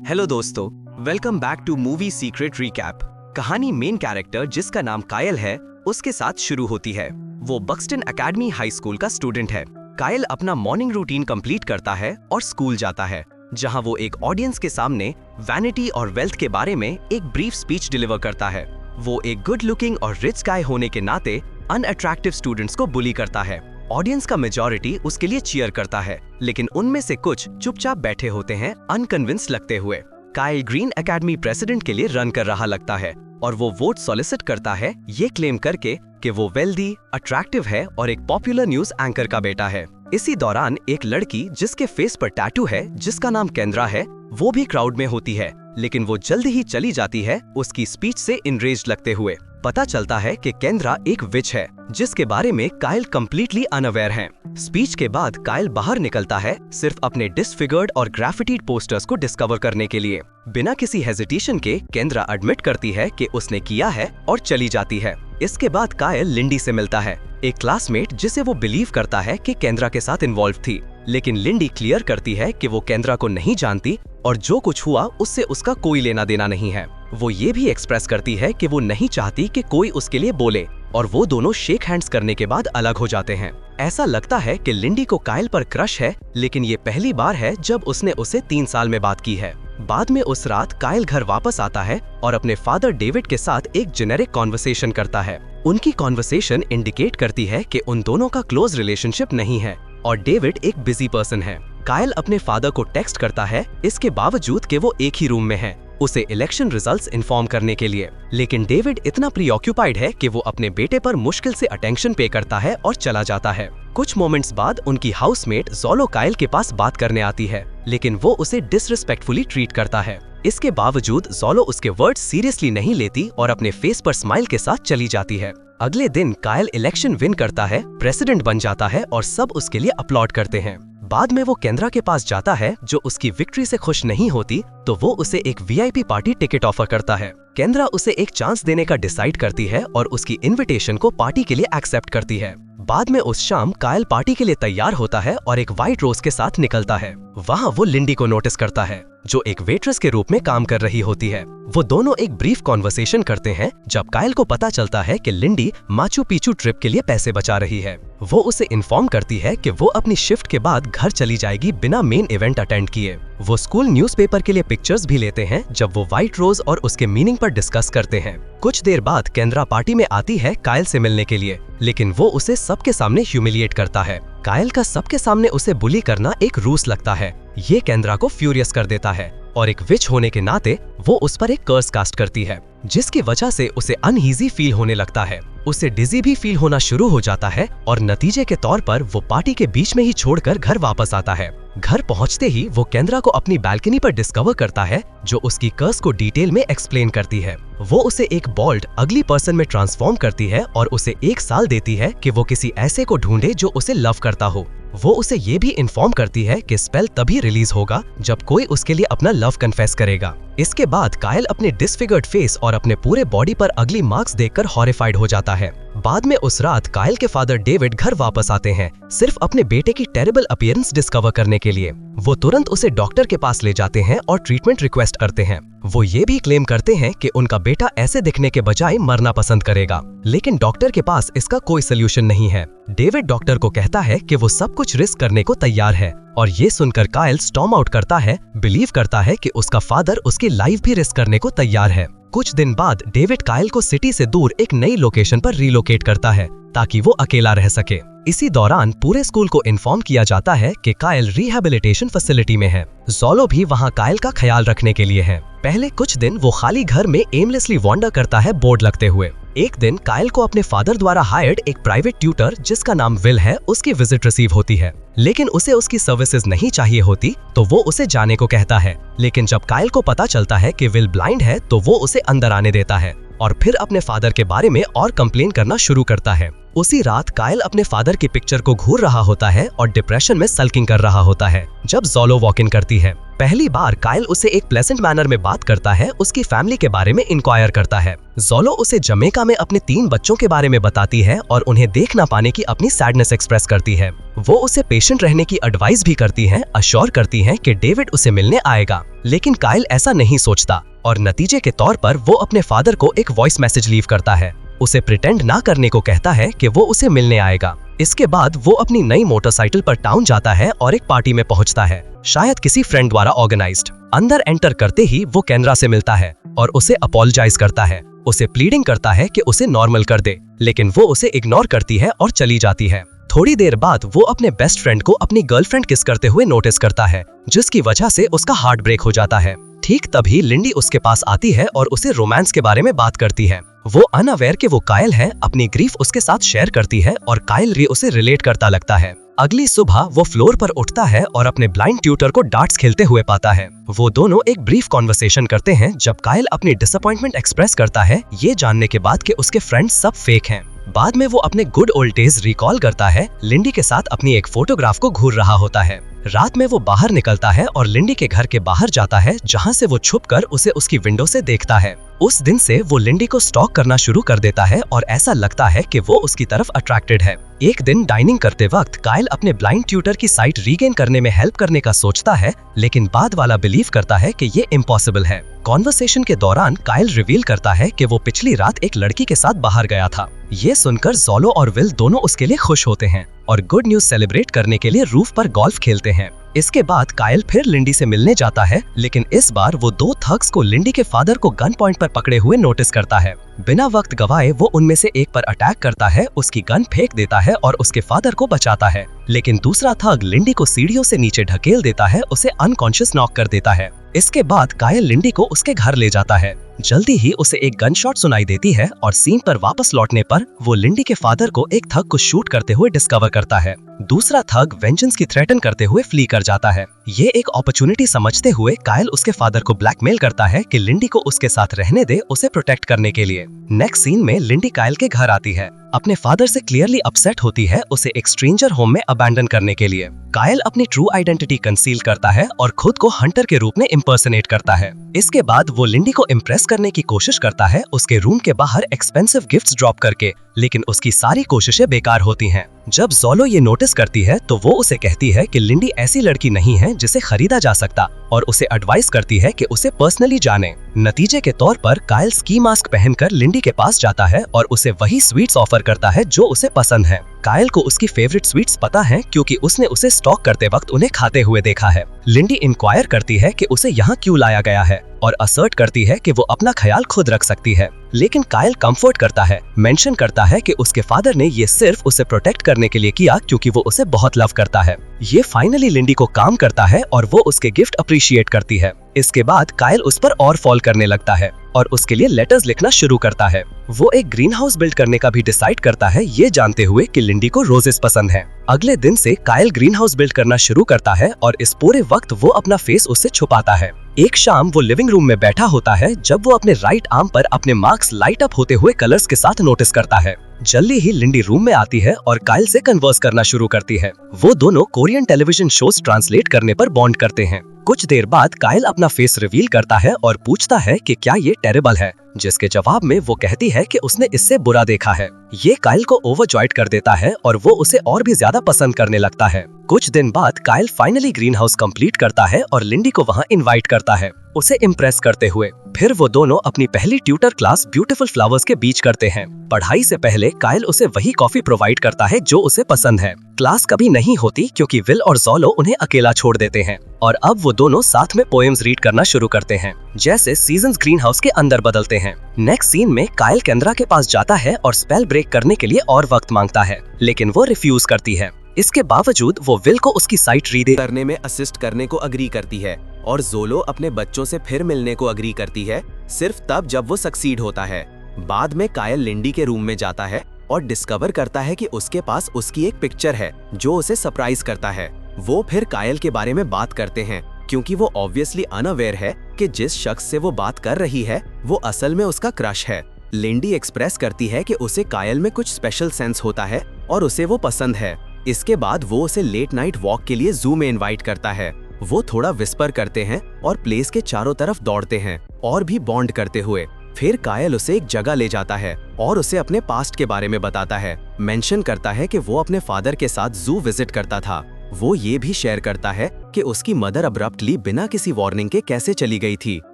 Hello दोस्तों, welcome back to movie secret recap. कहानी main character जिसका नाम कायल है उसके साथ शुरू होती है। वो बक्सटन एकेडमी हाई स्कूल का स्टूडेंट है। कायल अपना मॉर्निंग रूटीन कंप्लीट करता है और स्कूल जाता है, जहां वो एक ऑडियंस के सामने वैनिटी और वेल्थ के बारे में एक ब्रीफ स्पीच डिलीवर करता है। वो एक गुड लुकिंग और रिच गाय होने के नाते अनअट्रैक्टिव स्टूडेंट्स को बुली करता है। ऑडियंस का मेजॉरिटी उसके लिए चीयर करता है, लेकिन उनमें से कुछ चुपचाप बैठे होते हैं अनकन्विंस लगते हुए। कायल ग्रीन एकेडमी प्रेसिडेंट के लिए रन कर रहा लगता है और वो वोट सॉलिसिट करता है, ये क्लेम करके कि वो वेल्दी, अट्रैक्टिव है और एक पॉपुलर न्यूज एंकर का बेटा है। इसी दौरान एक लड़की जिसके फेस पर टैटू है, जिसका नाम केंद्रा है, वो भी क्राउड में होती है, लेकिन वो जल्दी ही चली जाती है उसकी स्पीच से इनरेज्ड लगते हुए। पता चलता है कि केंद्रा एक विच है, जिसके बारे में कायल कंप्लीटली अनअवेयर है। स्पीच के बाद कायल बाहर निकलता है सिर्फ अपने डिसफिगर्ड और ग्राफिटीड पोस्टर्स को डिस्कवर करने के लिए। बिना किसी हेजिटेशन के केंद्रा एडमिट करती है कि उसने किया है और चली जाती है। इसके बाद कायल लिंडी से मिलता है, एक क्लासमेट जिसे वो बिलीव करता है कि केंद्रा के साथ इन्वॉल्व थी, लेकिन लिंडी क्लियर करती है कि वो केंद्रा को नहीं जानती और जो कुछ हुआ उससे उसका कोई लेना देना नहीं है। वो ये भी एक्सप्रेस करती है कि वो नहीं चाहती कि कोई उसके लिए बोले, और वो दोनों शेक हैंड्स करने के बाद अलग हो जाते हैं। ऐसा लगता है कि लिंडी को कायल पर क्रश है, लेकिन ये पहली बार है जब उसने उसे 3 साल में बात की है। बाद में उस रात कायल घर वापस आता है और अपने फादर डेविड के साथ एक जेनेरिक कॉन्वर्सेशन करता है। उनकी कॉन्वर्सेशन इंडिकेट करती है कि उन दोनों का क्लोज रिलेशनशिप नहीं है और डेविड एक बिजी पर्सन है। कायल अपने फादर को टेक्स्ट करता है, इसके बावजूद कि वो एक ही रूम में है, उसे इलेक्शन रिजल्ट्स इन्फॉर्म करने के लिए, लेकिन डेविड इतना प्रीऑक्यूपाइड है कि वो अपने बेटे पर मुश्किल से अटेंशन पे करता है और चला जाता है। कुछ मोमेंट्स बाद उनकी हाउसमेट जोलो कायल के पास बात करने आती है, लेकिन वो उसे डिसरिस्पेक्टफुली ट्रीट करता है। इसके बावजूद जोलो उसके वर्ड्स सीरियसली नहीं लेती और अपने फेस पर स्माइल के साथ चली जाती है। अगले दिन कायल इलेक्शन विन करता है, प्रेसिडेंट बन जाता है और सब उसके लिए अपलॉड करते हैं। बाद में वो केंद्रा के पास जाता है, जो उसकी विक्ट्री से खुश नहीं होती, तो वो उसे एक वीआईपी पार्टी टिकट ऑफर करता है। केंद्रा उसे एक चांस देने का डिसाइड करती है और उसकी इनविटेशन को पार्टी के लिए एक्सेप्ट करती है। बाद में उस शाम कायल पार्टी के लिए तैयार होता है और एक व्हाइट रोज के साथ निकलता है। वहाँ वो लिंडी को नोटिस करता है, जो एक वेट्रेस के रूप में काम कर रही होती है। वो दोनों एक ब्रीफ कॉन्वर्सेशन करते हैं जब कायल को पता चलता है कि लिंडी माचू पिचू ट्रिप के लिए पैसे बचा रही है। वो उसे इन्फॉर्म करती है कि वो अपनी शिफ्ट के बाद घर चली जाएगी बिना मेन इवेंट अटेंड किए। वो स्कूल न्यूज़पेपर के लिए पिक्चर्स भी लेते हैं जब वो व्हाइट रोज और उसके मीनिंग पर डिस्कस करते हैं। कुछ देर बाद केंद्रा पार्टी में आती है कायल से मिलने के लिए, लेकिन वो उसे सबके सामने ह्यूमिलिएट करता है। कायल का सबके सामने उसे बुली करना एक रूस लगता है। ये केंद्रा को फ्यूरियस कर देता है और एक विच होने के नाते वो उस पर एक कर्स कास्ट करती है, जिसकी वजह से उसे अनईजी फील होने लगता है। उसे डिजी भी फील होना शुरू हो जाता है और नतीजे के तौर पर वो पार्टी के बीच में ही छोड़कर घर वापस आता है। घर पहुंचते ही वो केंद्रा को अपनी बालकनी पर डिस्कवर करता है, जो उसकी कर्स को डिटेल में एक्सप्लेन करती है। वो उसे एक बॉल्ड अगली पर्सन में ट्रांसफॉर्म करती है और उसे 1 साल देती है कि वो किसी ऐसे को ढूंढे जो उसे लव करता हो। वो उसे ये भी इन्फॉर्म करती है कि स्पेल तभी रिलीज होगा जब कोई उसके लिए अपना लव कन्फेस करेगा। इसके बाद कायल अपने डिसफिगर्ड फेस और अपने पूरे बॉडी पर अगली मार्क्स देखकर हॉरिफाइड हो जाता है। बाद में उस रात कायल के फादर डेविड घर वापस आते हैं, सिर्फ अपने बेटे की टेरिबल अपीयरेंस डिस्कवर करने के लिए। वो तुरंत उसे डॉक्टर के पास ले जाते हैं और ट्रीटमेंट रिक्वेस्ट करते हैं। वो ये भी क्लेम करते हैं कि उनका बेटा ऐसे दिखने के बजाय मरना पसंद करेगा, लेकिन डॉक्टर के पास इसका कोई सोल्यूशन नहीं है। डेविड डॉक्टर को कहता है कि वो सब कुछ रिस्क करने को तैयार है, और ये सुनकर कायल स्टॉर्म आउट करता है, बिलीव करता है कि उसका फादर उसकी लाइफ भी रिस्क करने को तैयार है। कुछ दिन बाद डेविड कायल को सिटी से दूर एक नई लोकेशन पर रिलोकेट करता है ताकि वो अकेला रह सके। इसी दौरान पूरे स्कूल को इन्फॉर्म किया जाता है कि कायल रिहैबिलिटेशन फैसिलिटी में है। जोलो भी वहाँ कायल का ख्याल रखने के लिए है। पहले कुछ दिन वो खाली घर में एमलेसली वॉन्डर करता है, बोर्ड लगते हुए। एक दिन कायल को अपने फादर द्वारा हायर्ड एक प्राइवेट ट्यूटर जिसका नाम विल है, उसकी विजिट रिसीव होती है, लेकिन उसे उसकी सर्विसेज नहीं चाहिए होती, तो वो उसे जाने को कहता है। लेकिन जब कायल को पता चलता है कि विल ब्लाइंड है, तो वो उसे अंदर आने देता है और फिर अपने फादर के बारे में और कंप्लेन करना शुरू करता है। उसी रात कायल अपने फादर की पिक्चर को घूर रहा होता है और डिप्रेशन में सल्किंग कर रहा होता है जब ज़ोलो वॉक इन करती है। पहली बार कायल उसे एक प्लेजेंट मैनर में बात करता है, उसकी फैमिली के बारे में इंक्वायर करता है। ज़ोलो उसे जमैका में अपने 3 बच्चों के बारे में बताती है और उन्हें देख ना पाने की अपनी सैडनेस एक्सप्रेस करती है। वो उसे पेशेंट रहने की एडवाइस भी करती है, अश्योर करती है कि डेविड उसे मिलने आएगा। लेकिन कायल ऐसा नहीं सोचता और नतीजे के तौर पर वो अपने फादर को एक वॉइस मैसेज लीव करता है। उसे प्रिटेंड ना करने को कहता है कि वो उसे मिलने आएगा। इसके बाद वो अपनी नई मोटरसाइकिल पर टाउन जाता है और एक पार्टी में पहुंचता है, शायद किसी फ्रेंड द्वारा ऑर्गेनाइज्ड। अंदर एंटर करते ही वो केनरा से मिलता है और उसे अपोलोजाइज करता है। उसे प्लीडिंग करता है कि उसे नॉर्मल कर दे, लेकिन वो उसे इग्नोर करती है और चली जाती है। थोड़ी देर बाद वो अपने बेस्ट फ्रेंड को अपनी गर्लफ्रेंड किस करते हुए नोटिस करता है, जिसकी वजह से उसका हार्ट ब्रेक हो जाता है। ठीक तभी लिंडी उसके पास आती है और उसे रोमांस के बारे में बात करती है। वो अनअवेयर कि वो कायल है, अपनी ग्रीफ उसके साथ शेयर करती है और कायल भी उसे रिलेट करता लगता है। अगली सुबह वो फ्लोर पर उठता है और अपने ब्लाइंड ट्यूटर को डार्ट्स खेलते हुए पाता है। वो दोनों एक ब्रीफ कॉन्वर्सेशन करते हैं जब कायल अपनी डिसअपॉइंटमेंट एक्सप्रेस करता है, ये जानने के बाद कि उसके फ्रेंड्स सब फेक हैं। बाद में वो अपने गुड ओल्ड डेज रिकॉल करता है, लिंडी के साथ अपनी एक फोटोग्राफ को घूर रहा होता है। रात में वो बाहर निकलता है और लिंडी के घर के बाहर जाता है, जहां से वो छुपकर उसे उसकी विंडो से देखता है। उस दिन से वो लिंडी को स्टॉक करना शुरू कर देता है और ऐसा लगता है कि वो उसकी तरफ अट्रैक्टेड है। एक दिन डाइनिंग करते वक्त कायल अपने ब्लाइंड ट्यूटर की साइट रीगेन करने में हेल्प करने का सोचता है, लेकिन बाद वाला बिलीव करता है कि ये इम्पॉसिबल है। कॉन्वर्सेशन के दौरान कायल रिवील करता है कि वो पिछली रात एक लड़की के साथ बाहर गया था। ये सुनकर ज़ोलो और विल दोनों उसके लिए खुश होते हैं और गुड न्यूज सेलिब्रेट करने के लिए रूफ पर गोल्फ खेलते हैं। इसके बाद कायल फिर लिंडी से मिलने जाता है, लेकिन इस बार वो 2 थग्स को लिंडी के फादर को गन पॉइंट पर पकड़े हुए नोटिस करता है। बिना वक्त गवाए वो उनमें से एक पर अटैक करता है, उसकी गन फेंक देता है और उसके फादर को बचाता है। लेकिन दूसरा थग लिंडी को सीढ़ियों से नीचे ढकेल देता है, उसे अनकॉन्शियस नॉक कर देता है। इसके बाद कायल लिंडी को उसके घर ले जाता है। जल्दी ही उसे एक गन शॉट सुनाई देती है और सीन पर वापस लौटने पर वो लिंडी के फादर को एक थग को शूट करते हुए डिस्कवर करता है। दूसरा थग वेंजेंस की थ्रेटन करते हुए फ्ली कर जाता है। ये एक अपॉर्चुनिटी समझते हुए कायल उसके फादर को ब्लैकमेल करता है कि लिंडी को उसके साथ रहने दे, उसे प्रोटेक्ट करने के लिए। नेक्स्ट सीन में लिंडी कायल के घर आती है, अपने फादर से क्लियरली अपसेट होती है, उसे एक स्ट्रेंजर होम में अबैंडन करने के लिए। कायल अपनी ट्रू आइडेंटिटी कंसील करता है और खुद को हंटर के रूप में इम्पर्सनेट करता है। इसके बाद वो लिंडी को इम्प्रेस करने की कोशिश करता है, उसके रूम के बाहर एक्सपेंसिव गिफ्ट्स ड्रॉप करके, लेकिन उसकी सारी कोशिशें बेकार होती हैं। जब ज़ोलो ये नोटिस करती है तो वो उसे कहती है कि लिंडी ऐसी लड़की नहीं है जिसे खरीदा जा सकता और उसे एडवाइस करती है कि उसे पर्सनली जाने। नतीजे के तौर पर कायल स्की मास्क पहनकर लिंडी के पास जाता है और उसे वही स्वीट्स ऑफर करता है जो उसे पसंद है। कायल को उसकी फेवरेट स्वीट्स पता है क्योंकि उसने उसे स्टॉक करते वक्त उन्हें खाते हुए देखा है। लिंडी इंक्वायर करती है कि उसे यहाँ क्यों लाया गया है और असर्ट करती है कि वो अपना ख्याल खुद रख सकती है, लेकिन कायल कंफर्ट करता है, मेंशन करता है कि उसके फादर ने ये सिर्फ उसे प्रोटेक्ट करने के लिए किया क्योंकि वो उसे बहुत लव करता है। ये फाइनली लिंडी को काम करता है और वो उसके गिफ्ट अप्रिशिएट करती है। इसके बाद कायल उस पर और फॉल करने लगता है और उसके लिए लेटर्स लिखना शुरू करता है। वो एक ग्रीन हाउस बिल्ड करने का भी डिसाइड करता है, ये जानते हुए कि लिंडी को रोजेस पसंद है। अगले दिन से कायल ग्रीन हाउस बिल्ड करना शुरू करता है और इस पूरे वक्त वो अपना फेस उससे छुपाता है। एक शाम वो लिविंग रूम में बैठा होता है जब वो अपने राइट आर्म पर अपने मार्क्स लाइट अप होते हुए कलर्स के साथ नोटिस करता है। जल्दी ही लिंडी रूम में आती है और कायल से कन्वर्स करना शुरू करती है। वो दोनों कोरियन टेलीविजन शोज ट्रांसलेट करने पर बॉन्ड करते हैं। कुछ देर बाद कायल अपना फेस रिवील करता है और पूछता है कि क्या ये टेरेबल है, जिसके जवाब में वो कहती है कि उसने इससे बुरा देखा है। ये कायल को ओवरजॉयड कर देता है और वो उसे और भी ज्यादा पसंद करने लगता है। कुछ दिन बाद कायल फाइनली ग्रीन हाउस कंप्लीट करता है और लिंडी को वहाँ इनवाइट करता है, उसे इम्प्रेस करते हुए। फिर वो दोनों अपनी पहली ट्यूटर क्लास ब्यूटीफुल फ्लावर्स के बीच करते हैं। पढ़ाई से पहले कायल उसे वही कॉफी प्रोवाइड करता है जो उसे पसंद है। क्लास कभी नहीं होती क्योंकि विल और ज़ोलो उन्हें अकेला छोड़ देते हैं और अब वो दोनों साथ में पोएम्स रीड करना शुरू करते हैं, जैसे सीजन्स ग्रीन हाउस के अंदर बदलते हैं। नेक्स्ट सीन में कायल केंद्रा के पास जाता है और स्पेल ब्रेक करने के लिए और वक्त मांगता है, लेकिन वो रिफ्यूज करती है। इसके बावजूद वो विल को उसकी साइट रीड करने में असिस्ट करने को अग्री करती है और ज़ोलो अपने बच्चों से फिर मिलने को अग्री करती है, सिर्फ तब जब वो सक्सीड होता है। बाद में कायल लिंडी के रूम में जाता है और डिस्कवर करता है कि उसके पास उसकी एक पिक्चर है जो उसे सरप्राइज करता है। वो फिर कायल के बारे में बात करते हैं क्योंकि वो ऑब्वियसली अनअवेयर है कि जिस शख्स से वो बात कर रही है वो असल में उसका क्रश है। लिंडी एक्सप्रेस करती है कि उसे कायल में कुछ स्पेशल सेंस होता है और उसे वो पसंद है। इसके बाद वो उसे लेट नाइट वॉक के लिए जू में इनवाइट करता है। वो थोड़ा विस्पर करते हैं और प्लेस के चारों तरफ दौड़ते हैं और भी बॉन्ड करते हुए। फिर कायल उसे एक जगह ले जाता है और उसे अपने पास्ट के बारे में बताता है। मेंशन करता है कि वो अपने फादर के साथ जू विजिट करता था। वो ये भी शेयर करता है कि उसकी मदर अब्रप्टली बिना किसी वार्निंग के कैसे चली गई थी।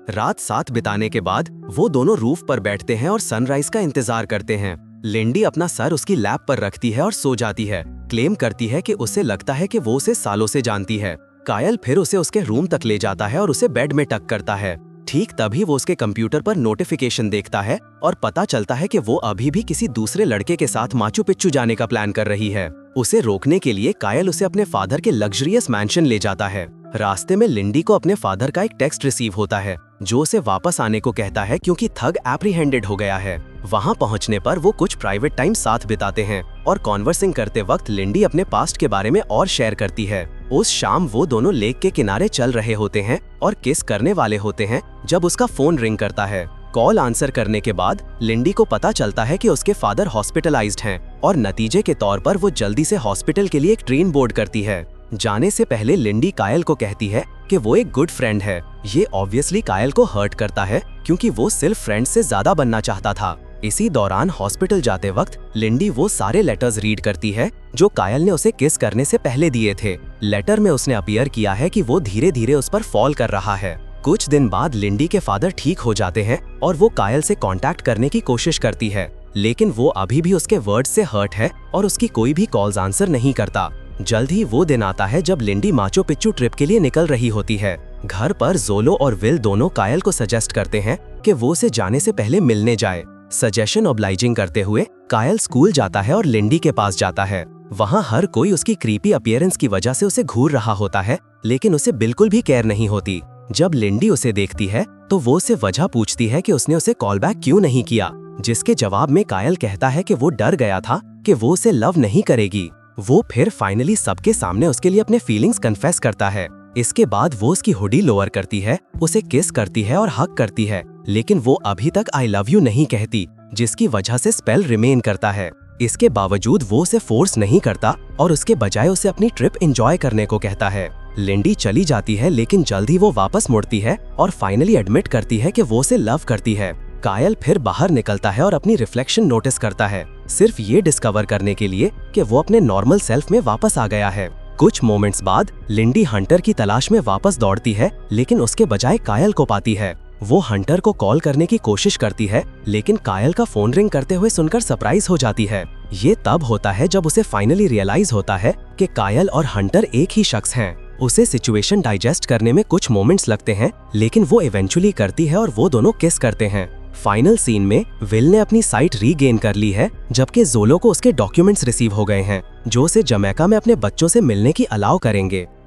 रात साथ बिताने के बाद वो दोनों रूफ पर बैठते हैं और सनराइज का इंतजार करते हैं। लिंडी अपना सर उसकी लैप पर रखती है और सो जाती है। क्लेम करती है कि उसे लगता है कि वो उसे सालों से जानती है। कायल फिर उसे उसके रूम तक ले जाता है और उसे बेड में टक करता है। ठीक तभी वो उसके कंप्यूटर पर नोटिफिकेशन देखता है और पता चलता है कि वो अभी भी किसी दूसरे लड़के के साथ माचू पिच्चू जाने का प्लान कर रही है। उसे रोकने के लिए कायल उसे अपने फादर के लग्जरियस मैंशन ले जाता है। रास्ते में लिंडी को अपने फादर का एक टेक्स्ट रिसीव होता है जो उसे वापस आने को कहता है क्योंकि थग एप्रीहेंडेड हो गया है। वहां पहुंचने पर वो कुछ प्राइवेट टाइम साथ बिताते हैं और कॉन्वर्सिंग करते वक्त लिंडी अपने पास्ट के बारे में और शेयर करती है। उस शाम वो दोनों लेक के किनारे चल रहे होते हैं और किस करने वाले होते हैं जब उसका फोन रिंग करता है। कॉल आंसर करने के बाद लिंडी को पता चलता है कि उसके फादर हॉस्पिटलाइज्ड हैं और नतीजे के तौर पर वो जल्दी से हॉस्पिटल के लिए एक ट्रेन बोर्ड करती है। जाने से पहले लिंडी कायल को कहती है कि वो एक गुड फ्रेंड है। ये ऑब्वियसली कायल को हर्ट करता है क्योंकि वो सिर्फ फ्रेंड से ज्यादा बनना चाहता था। इसी दौरान हॉस्पिटल जाते वक्त लिंडी वो सारे लेटर्स रीड करती है जो कायल ने उसे किस करने से पहले दिए थे। लेटर में उसने अपीयर किया है कि वो धीरे धीरे उस पर फॉल कर रहा है। कुछ दिन बाद लिंडी के फादर ठीक हो जाते हैं और वो कायल से कांटेक्ट करने की कोशिश करती है, लेकिन वो अभी भी उसके वर्ड से हर्ट है और उसकी कोई भी कॉल्स आंसर नहीं करता। जल्द ही वो दिन आता है जब लिंडी माचू पिच्चू ट्रिप के लिए निकल रही होती है। घर पर जोलो और विल दोनों कायल को सजेस्ट करते हैं कि वो उसे जाने से पहले मिलने जाए। सजेशन ऑब्लाइजिंग करते हुए कायल स्कूल जाता है और लिंडी के पास जाता है। वहाँ हर कोई उसकी क्रीपी अपीयरेंस की वजह से उसे घूर रहा होता है, लेकिन उसे बिल्कुल भी केयर नहीं होती। जब लिंडी उसे देखती है तो वो उसे वजह पूछती है कि उसने उसे कॉल बैक क्यों नहीं किया, जिसके जवाब में कायल कहता है कि वो डर गया था कि वो उसे लव नहीं करेगी। वो फिर फाइनली सबके सामने उसके लिए अपने फीलिंग्स कन्फेस करता है। इसके बाद वो उसकी हुडी लोअर करती है, उसे किस करती है और हक करती है, लेकिन वो अभी तक आई लव यू नहीं कहती, जिसकी वजह से स्पेल रिमेन करता है। इसके बावजूद वो उसे फोर्स नहीं करता और उसके बजाय उसे अपनी ट्रिप एंजॉय करने को कहता है। लिंडी चली जाती है लेकिन जल्द ही वो वापस मुड़ती है और फाइनली एडमिट करती है कि वो उसे लव करती है। कायल फिर बाहर निकलता है और अपनी रिफ्लेक्शन नोटिस करता है, सिर्फ ये डिस्कवर करने के लिए कि वो अपने नॉर्मल सेल्फ में वापस आ गया है। कुछ मोमेंट्स बाद लिंडी हंटर की तलाश में वापस दौड़ती है, लेकिन उसके बजाय कायल को पाती है। वो हंटर को कॉल करने की कोशिश करती है, लेकिन कायल का फोन रिंग करते हुए सुनकर सरप्राइज हो जाती है। ये तब होता है जब उसे फाइनली रियलाइज होता है कि कायल और हंटर एक ही शख्स हैं। उसे सिचुएशन डाइजेस्ट करने में कुछ मोमेंट्स लगते हैं, लेकिन वो इवेंचुअली करती है और वो दोनों किस करते हैं। फाइनल सीन में विल ने अपनी साइट रीगेन कर ली है, जबकि जोलो को उसके डॉक्यूमेंट्स रिसीव हो गए हैं जो उसे जमैका में अपने बच्चों से मिलने की अलाउ करेंगे।